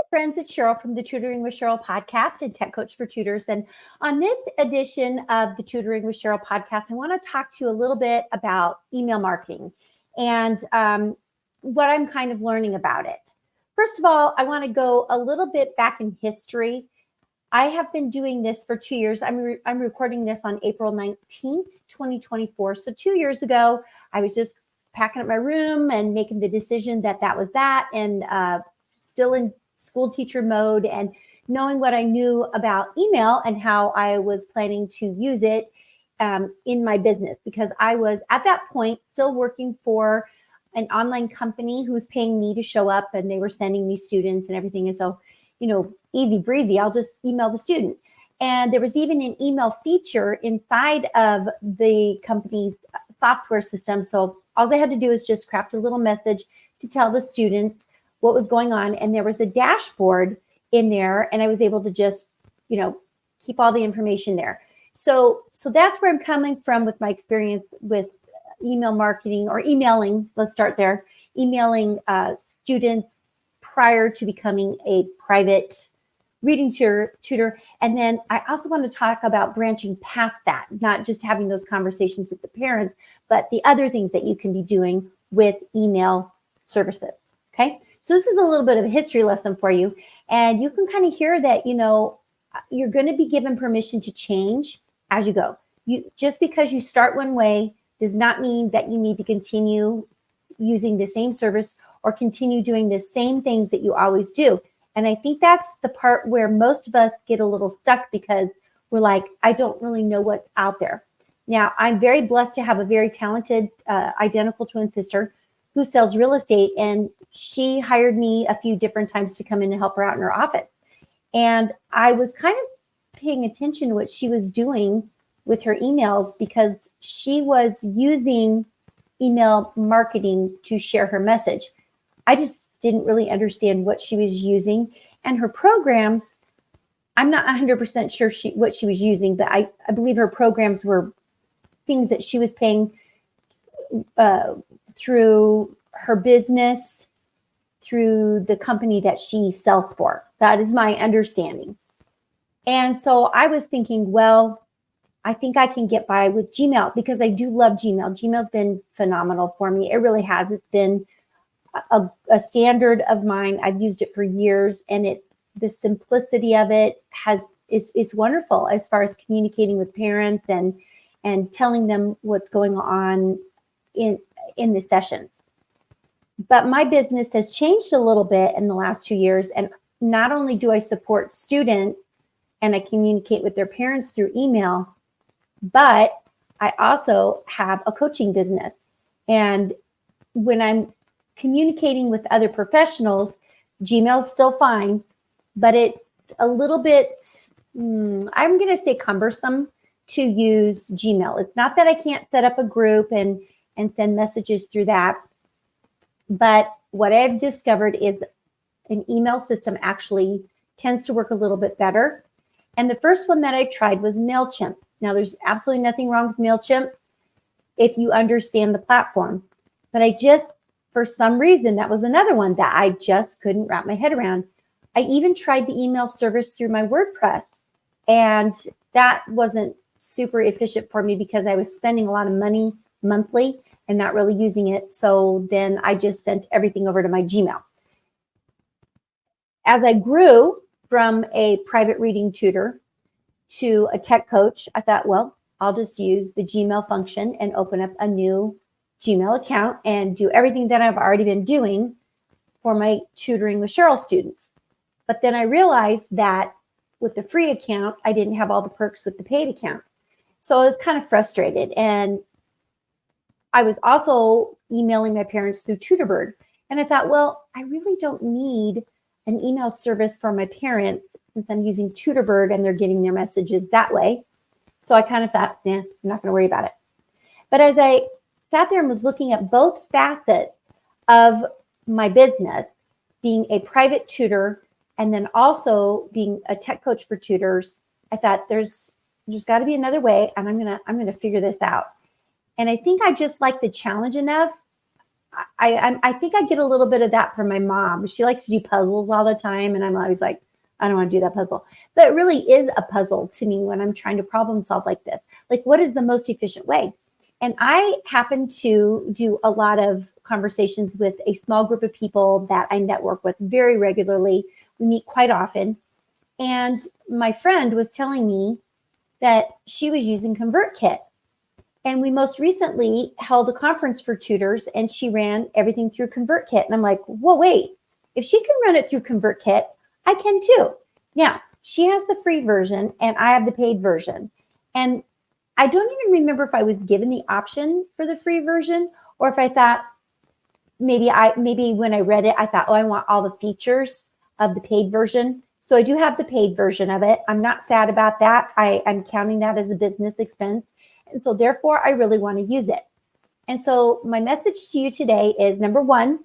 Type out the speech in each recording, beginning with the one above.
Friends, it's Cheryl from the Tutoring with Cheryl podcast and Tech Coach for Tutors. And on this edition of the Tutoring with Cheryl podcast, I want to talk to you a little bit about email marketing and what I'm kind of learning about it. First of all, I want to go a little bit back in history. I have been doing this for 2 years. I'm recording this on April 19th, 2024. So 2 years ago, I was just packing up my room and making the decision that was that, and still in school teacher mode and knowing what I knew about email and how I was planning to use it in my business, because I was at that point still working for an online company who was paying me to show up, and they were sending me students and everything. And so, easy breezy, I'll just email the student. And there was even an email feature inside of the company's software system. So all they had to do is just craft a little message to tell the students what was going on. And there was a dashboard in there, and I was able to just, keep all the information there. So that's where I'm coming from with my experience with email marketing, or emailing. Let's start there. Emailing students prior to becoming a private reading tutor. And then I also want to talk about branching past that, not just having those conversations with the parents, but the other things that you can be doing with email services. Okay. So this is a little bit of a history lesson for you. And you can kind of hear that, you're going to be given permission to change as you go. Just because you start one way does not mean that you need to continue using the same service or continue doing the same things that you always do. And I think that's the part where most of us get a little stuck, because we're like, I don't really know what's out there. Now, I'm very blessed to have a very talented identical twin sister who sells real estate, and she hired me a few different times to come in and help her out in her office. And I was kind of paying attention to what she was doing with her emails, because she was using email marketing to share her message. I just didn't really understand what she was using, and her programs, I'm not 100% sure what she was using, but I believe her programs were things that she was paying through her business, through the company that she sells for. That is my understanding. And so I was thinking, well, I think I can get by with Gmail, because I do love Gmail. Gmail's been phenomenal for me. It really has. It's been a standard of mine. I've used it for years, and it's the simplicity of it is wonderful as far as communicating with parents and telling them what's going on in the sessions. But my business has changed a little bit in the last 2 years. And not only do I support students and I communicate with their parents through email, but I also have a coaching business. And when I'm communicating with other professionals, Gmail's still fine, but it's a little bit, I'm going to say, cumbersome to use Gmail. It's not that I can't set up a group and send messages through that. But what I've discovered is an email system actually tends to work a little bit better. And the first one that I tried was MailChimp. Now, there's absolutely nothing wrong with MailChimp if you understand the platform. But for some reason, that was another one that I just couldn't wrap my head around. I even tried the email service through my WordPress, and that wasn't super efficient for me, because I was spending a lot of money monthly and not really using it. So then I just sent everything over to my Gmail. As I grew from a private reading tutor to a tech coach, I thought, well, I'll just use the Gmail function and open up a new Gmail account and do everything that I've already been doing for my Tutoring with Cheryl students. But then I realized that with the free account, I didn't have all the perks with the paid account. So I was kind of frustrated. And I was also emailing my parents through Tutorbird. And I thought, well, I really don't need an email service for my parents, since I'm using Tutorbird and they're getting their messages that way. So I kind of thought, I'm not going to worry about it. But as I sat there and was looking at both facets of my business, being a private tutor and then also being a tech coach for tutors, I thought there's got to be another way, and I'm gonna figure this out. And I think I just like the challenge enough I think I get a little bit of that from my mom. She likes to do puzzles all the time. And I'm always like, I don't want to do that puzzle. But it really is a puzzle to me when I'm trying to problem solve like this. Like, what is the most efficient way? And I happen to do a lot of conversations with a small group of people that I network with very regularly. We meet quite often. And my friend was telling me that she was using ConvertKit. And we most recently held a conference for tutors, and she ran everything through ConvertKit. And I'm like, whoa, wait, if she can run it through ConvertKit, I can too. Now, she has the free version and I have the paid version. And I don't even remember if I was given the option for the free version or if I thought maybe when I read it, I thought, oh, I want all the features of the paid version. So I do have the paid version of it. I'm not sad about that. I'm counting that as a business expense. And so therefore, I really want to use it. And so my message to you today is, number one,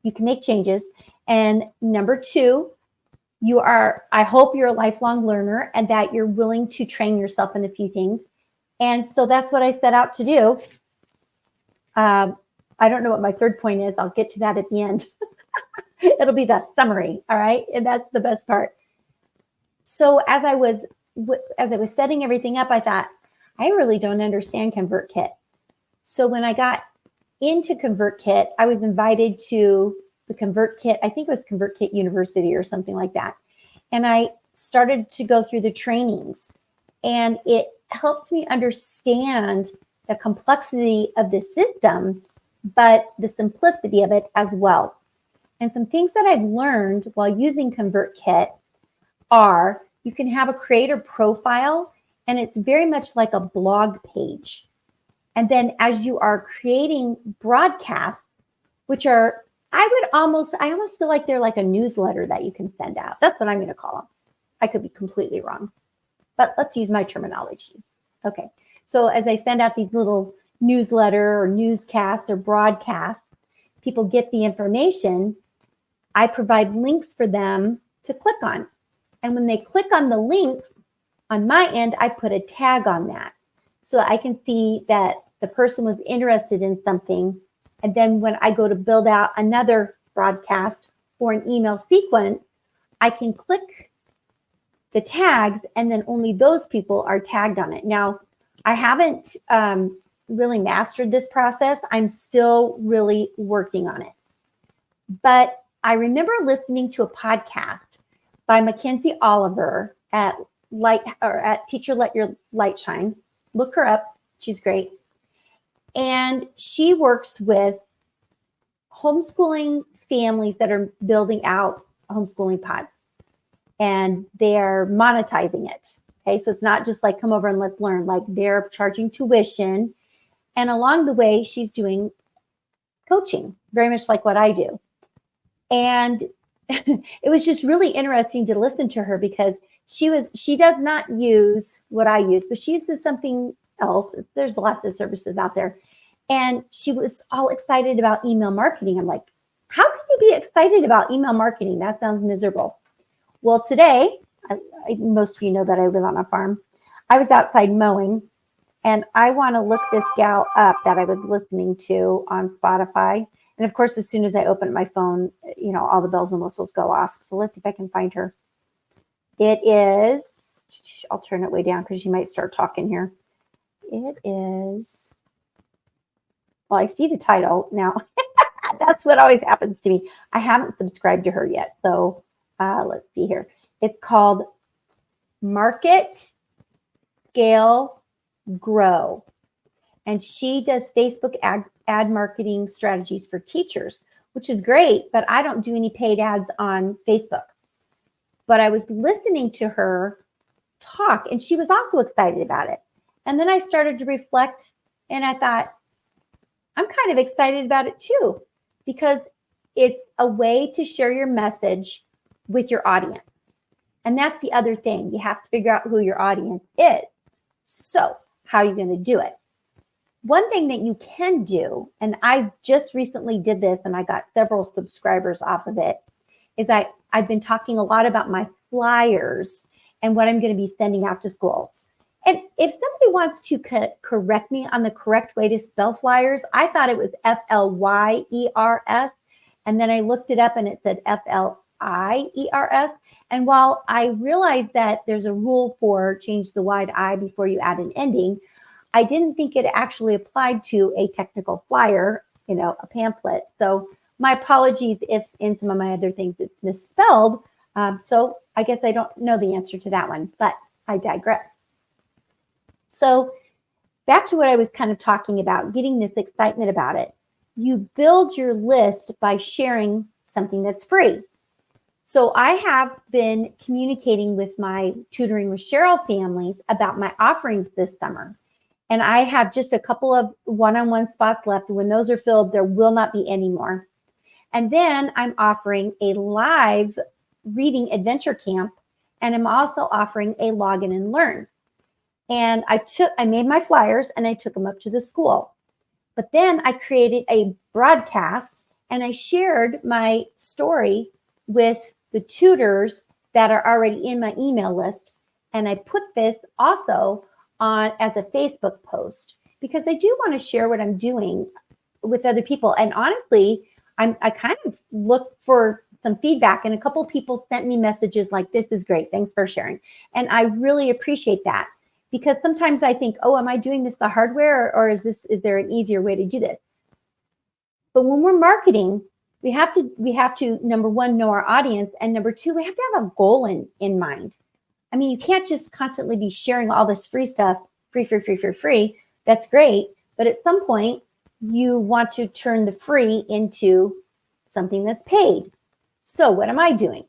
you can make changes. And number two, I hope you're a lifelong learner and that you're willing to train yourself in a few things. And so that's what I set out to do. I don't know what my third point is. I'll get to that at the end. It'll be the summary. All right. And that's the best part. So as I was setting everything up, I thought, I really don't understand ConvertKit. So when I got into ConvertKit, I was invited to the ConvertKit, I think it was ConvertKit University or something like that. And I started to go through the trainings, and it helped me understand the complexity of the system, but the simplicity of it as well. And some things that I've learned while using ConvertKit are you can have a creator profile, and it's very much like a blog page. And then as you are creating broadcasts, which are, I almost feel like they're like a newsletter that you can send out. That's what I'm going to call them. I could be completely wrong, but let's use my terminology. Okay. So as I send out these little newsletter or newscasts or broadcasts, people get the information. I provide links for them to click on. And when they click on the links on my end, I put a tag on that so I can see that the person was interested in something. And then when I go to build out another broadcast or an email sequence, I can click the tags and then only those people are tagged on it. Now, I haven't really mastered this process. I'm still really working on it. But I remember listening to a podcast by Mackenzie Oliver at Teacher Let Your Light Shine. Look her up. She's great. And she works with homeschooling families that are building out homeschooling pods, and they're monetizing it. Okay. So it's not just like come over and let's learn, like they're charging tuition. And along the way, she's doing coaching, very much like what I do. And it was just really interesting to listen to her because she does not use what I use, but she uses something else. There's lots of services out there. And she was all excited about email marketing. I'm like, how can you be excited about email marketing? That sounds miserable. Well, today, most of you know that I live on a farm. I was outside mowing, and I want to look this gal up that I was listening to on Spotify. And of course, as soon as I open my phone, all the bells and whistles go off. So let's see if I can find her. It is, I'll turn it way down because she might start talking here. It is, well, I see the title now. That's what always happens to me. I haven't subscribed to her yet. So let's see here. It's called Market, Scale, Grow. And she does Facebook ad marketing strategies for teachers, which is great, but I don't do any paid ads on Facebook. But I was listening to her talk, and she was also excited about it. And then I started to reflect, and I thought, I'm kind of excited about it too, because it's a way to share your message with your audience. And that's the other thing. You have to figure out who your audience is. So how are you going to do it? One thing that you can do, and I just recently did this and I got several subscribers off of it, is I've been talking a lot about my flyers and what I'm going to be sending out to schools. And if somebody wants to correct me on the correct way to spell flyers, I thought it was Flyers. And then I looked it up and it said Fliers. And while I realized that there's a rule for change the wide I before you add an ending, I didn't think it actually applied to a technical flyer, a pamphlet. So my apologies if in some of my other things it's misspelled. So I guess I don't know the answer to that one, but I digress. So back to what I was kind of talking about, getting this excitement about it. You build your list by sharing something that's free. So I have been communicating with my Tutoring with Cheryl families about my offerings this summer. And I have just a couple of one-on-one spots left. When those are filled, there will not be any more. And then I'm offering a live reading adventure camp, and I'm also offering a login and learn. And I made my flyers and I took them up to the school. But then I created a broadcast and I shared my story with the tutors that are already in my email list. And I put this also on as a Facebook post because I do want to share what I'm doing with other people. And honestly, I kind of look for some feedback, and a couple of people sent me messages like, "This is great. Thanks for sharing." And I really appreciate that. Because sometimes I think, oh, am I doing this the hard way, or is there an easier way to do this? But when we're marketing, we have to number one, know our audience, and number two, we have to have a goal in mind. I mean, you can't just constantly be sharing all this free stuff, free. That's great, but at some point, you want to turn the free into something that's paid. So what am I doing?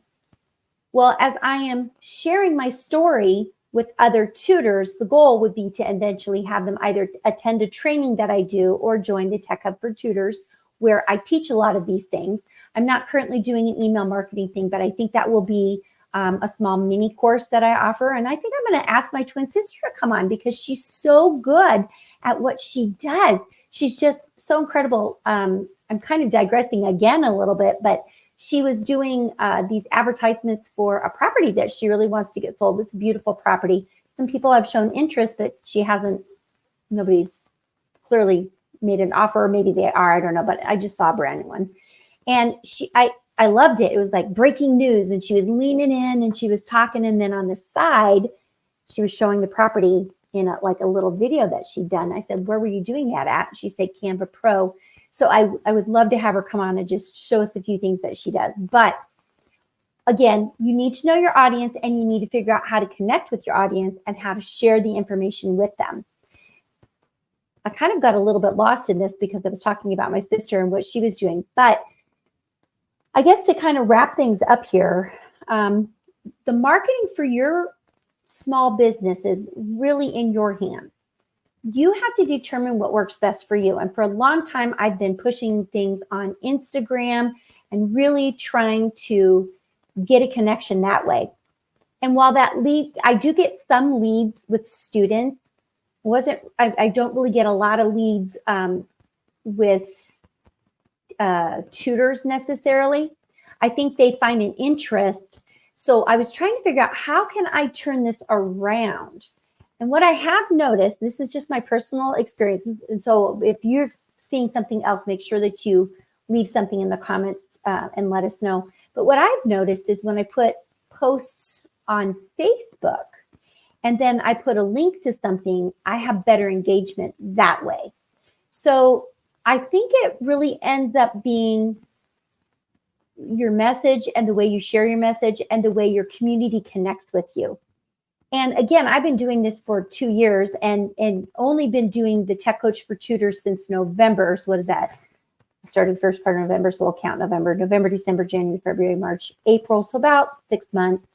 Well, as I am sharing my story with other tutors, the goal would be to eventually have them either attend a training that I do or join the Tech Hub for Tutors, where I teach a lot of these things. I'm not currently doing an email marketing thing, but I think that will be a small mini course that I offer. And I think I'm going to ask my twin sister to come on because she's so good at what she does. She's just so incredible. I'm kind of digressing again a little bit, but she was doing these advertisements for a property that she really wants to get sold. It's a beautiful property. Some people have shown interest, but nobody's clearly made an offer. Maybe they are, I don't know, but I just saw a brand new one. And I loved it. It was like breaking news, and she was leaning in and she was talking. And then on the side, she was showing the property in a little video that she'd done. I said, "Where were you doing that at?" She said, "Canva Pro." So I would love to have her come on and just show us a few things that she does. But again, you need to know your audience, and you need to figure out how to connect with your audience and how to share the information with them. I kind of got a little bit lost in this because I was talking about my sister and what she was doing. But I guess to kind of wrap things up here, the marketing for your small business is really in your hands. You have to determine what works best for you. And for a long time, I've been pushing things on Instagram and really trying to get a connection that way. And while I do get some leads with students. I don't really get a lot of leads with tutors necessarily. I think they find an interest. So I was trying to figure out, how can I turn this around? And what I have noticed, this is just my personal experiences. And so if you're seeing something else, make sure that you leave something in the comments and let us know. But what I've noticed is when I put posts on Facebook and then I put a link to something, I have better engagement that way. So I think it really ends up being your message and the way you share your message and the way your community connects with you. And again, I've been doing this for 2 years and only been doing the Tech Coach for Tutors since November. So what is that? I started the first part of November, so we'll count November, December, January, February, March, April. So about 6 months.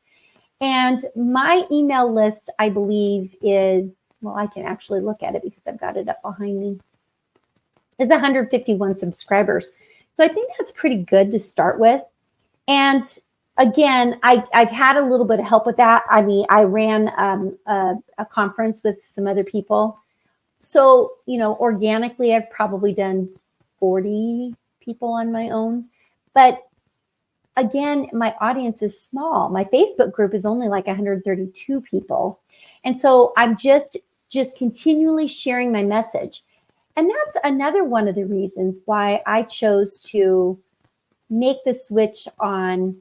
And my email list, I believe, is, well, I can actually look at it because I've got it up behind me, is 151 subscribers. So I think that's pretty good to start with. And again, I've had a little bit of help with that. I mean, I ran a conference with some other people. So, organically, I've probably done 40 people on my own. But again, my audience is small. My Facebook group is only like 132 people. And so I'm just continually sharing my message. And that's another one of the reasons why I chose to make the switch on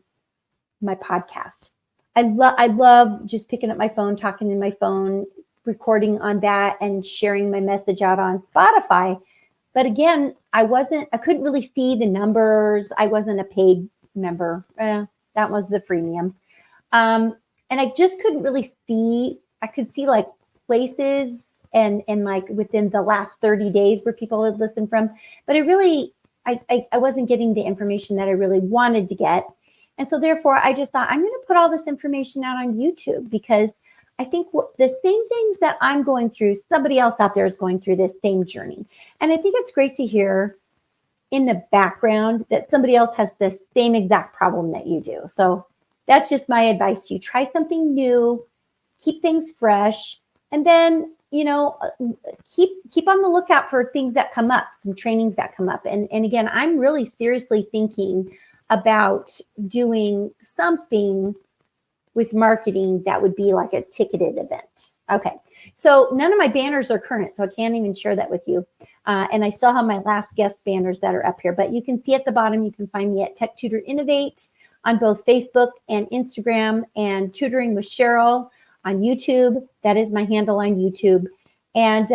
my podcast. I love just picking up my phone, talking in my phone, recording on that, and sharing my message out on Spotify. But again, I couldn't really see the numbers. I wasn't a paid member. That was the freemium. And I just couldn't really see. I could see like places and like within the last 30 days where people had listened from. But I wasn't getting the information that I really wanted to get. And so therefore, I just thought, I'm going to put all this information out on YouTube, because I think the same things that I'm going through, somebody else out there is going through this same journey. And I think it's great to hear in the background that somebody else has the same exact problem that you do. So that's just my advice to you. Try something new, keep things fresh, and then, keep on the lookout for things that come up, some trainings that come up. And again, I'm really seriously thinking about doing something with marketing that would be like a ticketed event. Okay. So none of my banners are current, so I can't even share that with you. And I still have my last guest banners that are up here, but you can see at the bottom, you can find me at Tech Tutor Innovate on both Facebook and Instagram, and Tutoring with Cheryl on YouTube. That is my handle on YouTube. And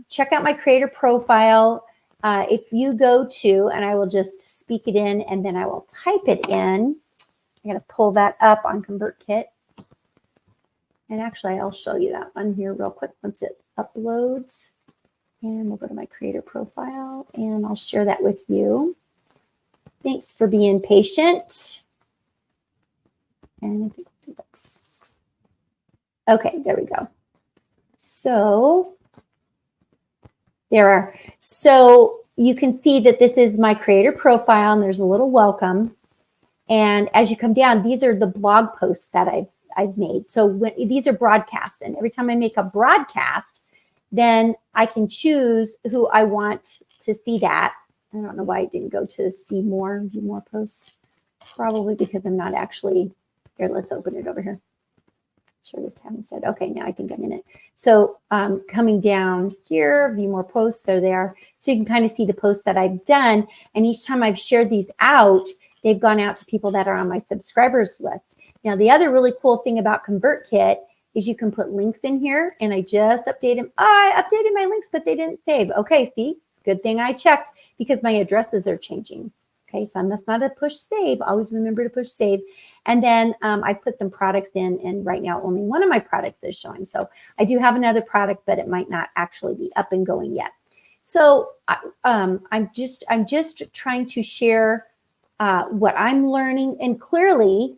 check out my creator profile. If you go to, and I will just speak it in and then I will type it in. I'm going to pull that up on ConvertKit. And actually, I'll show you that one here real quick once it uploads. And we'll go to my creator profile and I'll share that with you. Thanks for being patient. And I think we'll do this. Okay, there we go. So so you can see that this is my creator profile and there's a little welcome. And as you come down, these are the blog posts that I've made. So these are broadcasts, and every time I make a broadcast, then I can choose who I want to see that. I don't know why it didn't go to see more, view more posts. Probably because I'm not actually here. Let's open it over here. Share this tab instead. Okay, now I think I'm in it. So coming down here, view more posts, they're there. So you can kind of see the posts that I've done. And each time I've shared these out, they've gone out to people that are on my subscribers list. Now, the other really cool thing about ConvertKit is you can put links in here, and I just updated them. I updated my links, but they didn't save. Okay, see, good thing I checked, because my addresses are changing. Okay, so I must not have pushed save. Always remember to push save. And then I put some products in, and right now only one of my products is showing. So I do have another product, but it might not actually be up and going yet. So I'm just trying to share what I'm learning, and clearly,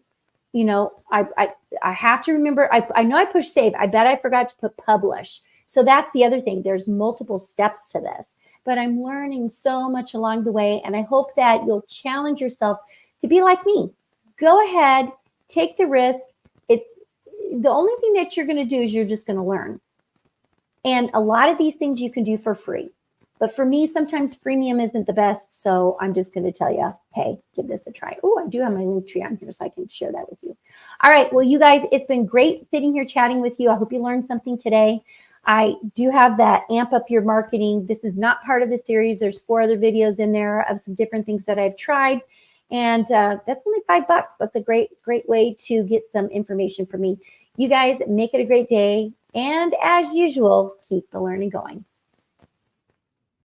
I have to remember. I know I pushed save. I bet I forgot to put publish. So that's the other thing. There's multiple steps to this. But I'm learning so much along the way, and I hope that you'll challenge yourself to be like me. Go ahead, take the risk. It's the only thing that you're going to do is you're just going to learn. And a lot of these things you can do for free. But for me, sometimes freemium isn't the best, so I'm just going to tell you, hey, give this a try. Oh, I do have my link tree on here, so I can share that with you. All right, well, you guys, it's been great sitting here chatting with you. I hope you learned something today. I do have that Amp Up Your Marketing. This is not part of the series. There's 4 other videos in there of some different things that I've tried. And that's only $5. That's a great way to get some information from me. You guys make it a great day. And as usual, keep the learning going.